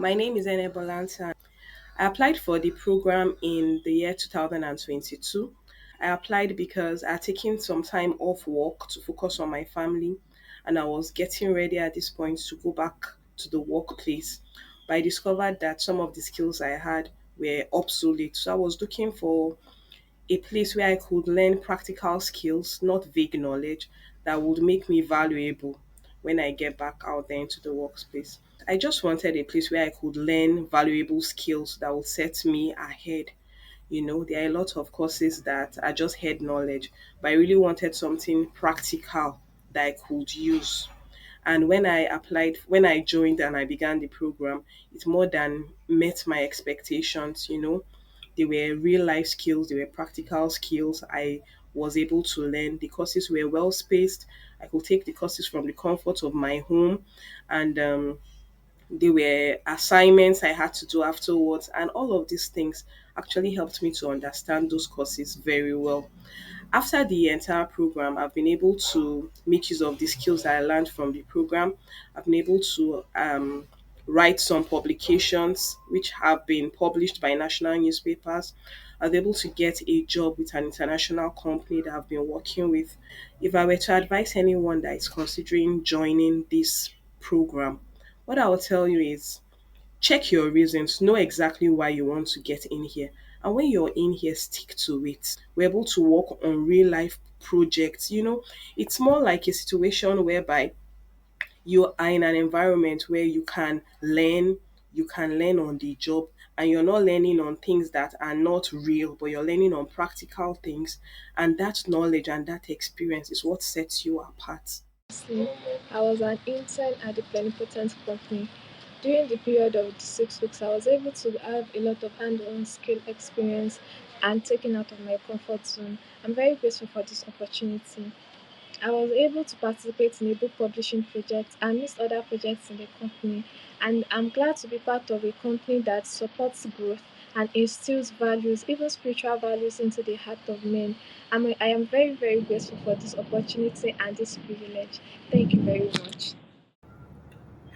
My name is Ene Bolanta. I applied for the program in the year 2022. I applied because I had taken some time off work to focus on my family, and I was getting ready at this point to go back to the workplace. But I discovered that some of the skills I had were obsolete. So I was looking for a place where I could learn practical skills, not vague knowledge, that would make me valuable when I get back out there into the workplace. I just wanted a place where I could learn valuable skills that would set me ahead. There are a lot of courses that are just head knowledge, but I really wanted something practical that I could use. And when I joined and I began the program, it more than met my expectations. They were real life skills, they were practical skills I was able to learn. The courses were well spaced. I could take the courses from the comfort of my home, and there were assignments I had to do afterwards, and all of these things actually helped me to understand those courses very well. After the entire program, I've been able to make use of the skills that I learned from the program. I've been able to write some publications which have been published by national newspapers. I was able to get a job with an international company that I've been working with. If I were to advise anyone that is considering joining this program, what I will tell you is check your reasons, know exactly why you want to get in here. And when you're in here, stick to it. We're able to work on real life projects. It's more like a situation whereby you are in an environment where you can learn on the job, and you're not learning on things that are not real, but you're learning on practical things. And that knowledge and that experience is what sets you apart. Lastly, I was an intern at the Plenipotent Company. During the period of the 6 weeks, I was able to have a lot of hand-on skill experience and taken out of my comfort zone. I'm very grateful for this opportunity. I was able to participate in a book publishing project and meet other projects in the company. And I'm glad to be part of a company that supports growth and instills values, even spiritual values, into the heart of men. I am very, very grateful for this opportunity and this privilege. Thank you very much.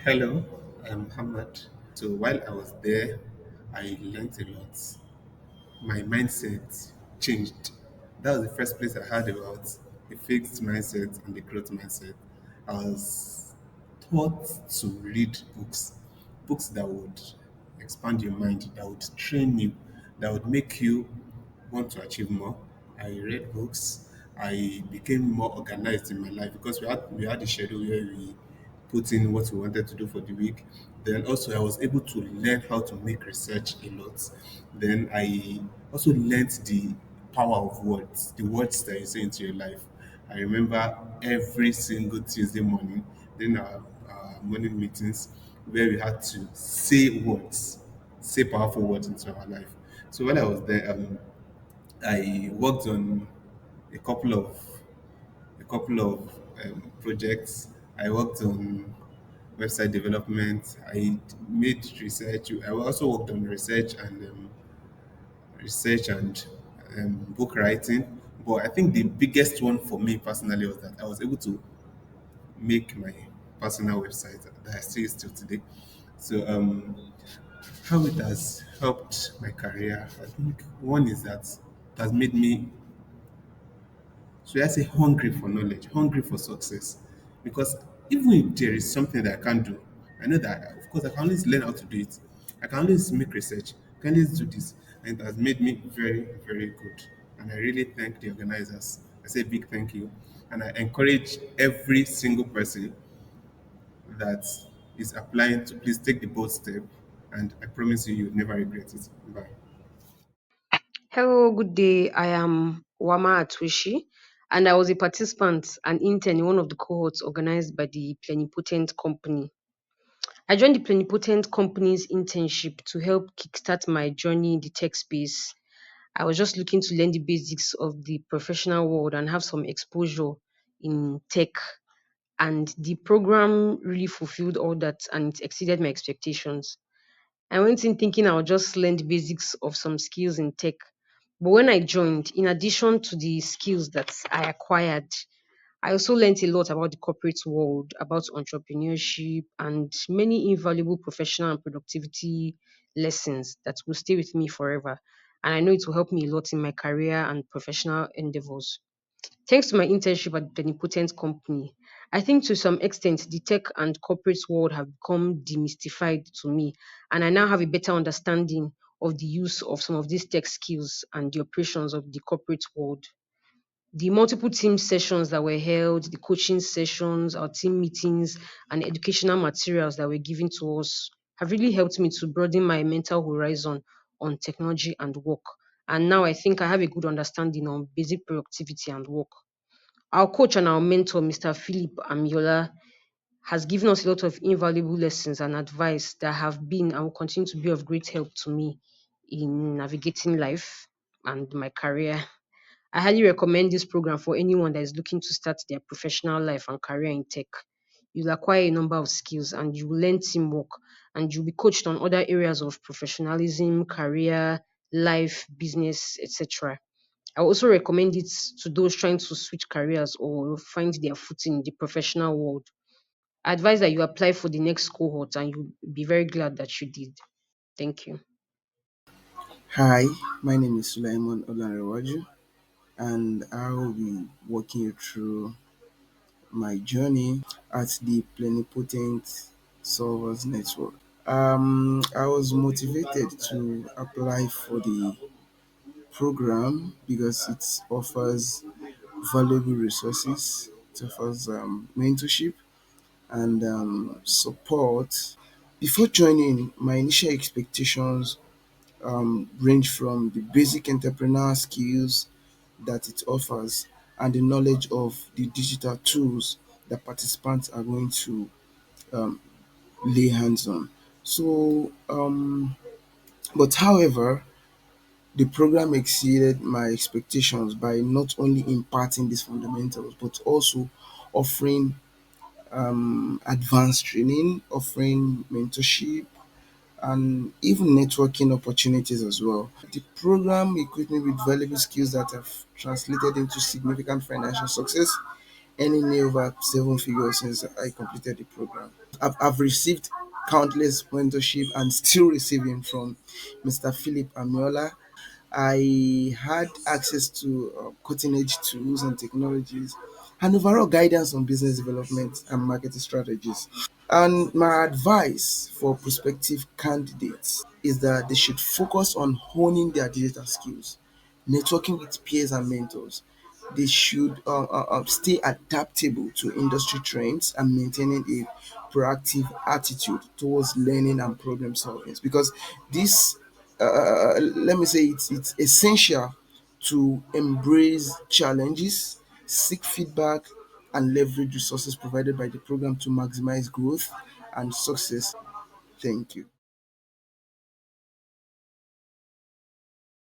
Hello, I'm Hamad. So while I was there, I learned a lot. My mindset changed. That was the first place I heard about the fixed mindset and the growth mindset. I was taught to read books that would expand your mind, that would train you, that would make you want to achieve more. I read books. I became more organized in my life because we had a schedule where we put in what we wanted to do for the week. Then also I was able to learn how to make research a lot. Then I also learned the power of words, the words that you say into your life. I remember every single Tuesday morning, then our morning meetings where we had to say words, say powerful words into our life. So when I was there, I worked on a couple of projects. I worked on website development. I made research. I also worked on research and book writing. But I think the biggest one for me personally was that I was able to make my personal website that I still use till today. So how it has helped my career, I think one is that it has made me, so I say, hungry for knowledge, hungry for success. Because even if there is something that I can't do, I know that, of course, I can always learn how to do it. I can always make research. I can always do this. And it has made me very, very good. And I really thank the organizers. I say big thank you. And I encourage every single person that is applying to please take the bold step. And I promise you, you'll never regret it. Bye. Hello, good day. I am Wama Atwishi, and I was a participant and intern in one of the cohorts organized by the Plenipotent Company. I joined the Plenipotent Company's internship to help kickstart my journey in the tech space. I was just looking to learn the basics of the professional world and have some exposure in tech. And the program really fulfilled all that and it exceeded my expectations. I went in thinking I would just learn the basics of some skills in tech. But when I joined, in addition to the skills that I acquired, I also learned a lot about the corporate world, about entrepreneurship, and many invaluable professional and productivity lessons that will stay with me forever. And I know it will help me a lot in my career and professional endeavors. Thanks to my internship at the Plenipotent Company, I think to some extent the tech and corporate world have become demystified to me, and I now have a better understanding of the use of some of these tech skills and the operations of the corporate world. The multiple team sessions that were held, the coaching sessions, our team meetings, and educational materials that were given to us have really helped me to broaden my mental horizon on technology and work. And now I think I have a good understanding on basic productivity and work. Our coach and our mentor, Mr. Philip Amiola, has given us a lot of invaluable lessons and advice that have been and will continue to be of great help to me in navigating life and my career. I highly recommend this program for anyone that is looking to start their professional life and career in tech. You'll acquire a number of skills and you will learn teamwork and you'll be coached on other areas of professionalism, career, life, business, etc. I also recommend it to those trying to switch careers or find their footing in the professional world. I advise that you apply for the next cohort and you'll be very glad that you did. Thank you. Hi, my name is Sulaiman Olanrewaju, and I will be walking you through my journey at the Plenipotent Solvers Network. I was motivated to apply for the program because it offers valuable resources, it offers mentorship and support. Before joining, my initial expectations range from the basic entrepreneurial skills that it offers and the knowledge of the digital tools that participants are going to um, lay hands on. So, but however, the program exceeded my expectations by not only imparting these fundamentals, but also offering advanced training, offering mentorship, and even networking opportunities as well. The program equipped me with valuable skills that have translated into significant financial success, earning me over seven figures since I completed the program. I've received countless mentorship and still receiving from Mr. Philip Amiola. I had access to cutting edge tools and technologies and overall guidance on business development and marketing strategies. And my advice for prospective candidates is that they should focus on honing their digital skills, networking with peers and mentors. They should stay adaptable to industry trends and maintaining a proactive attitude towards learning and problem solving. Because this, let me say, it's essential to embrace challenges, seek feedback, and leverage resources provided by the program to maximize growth and success. Thank you.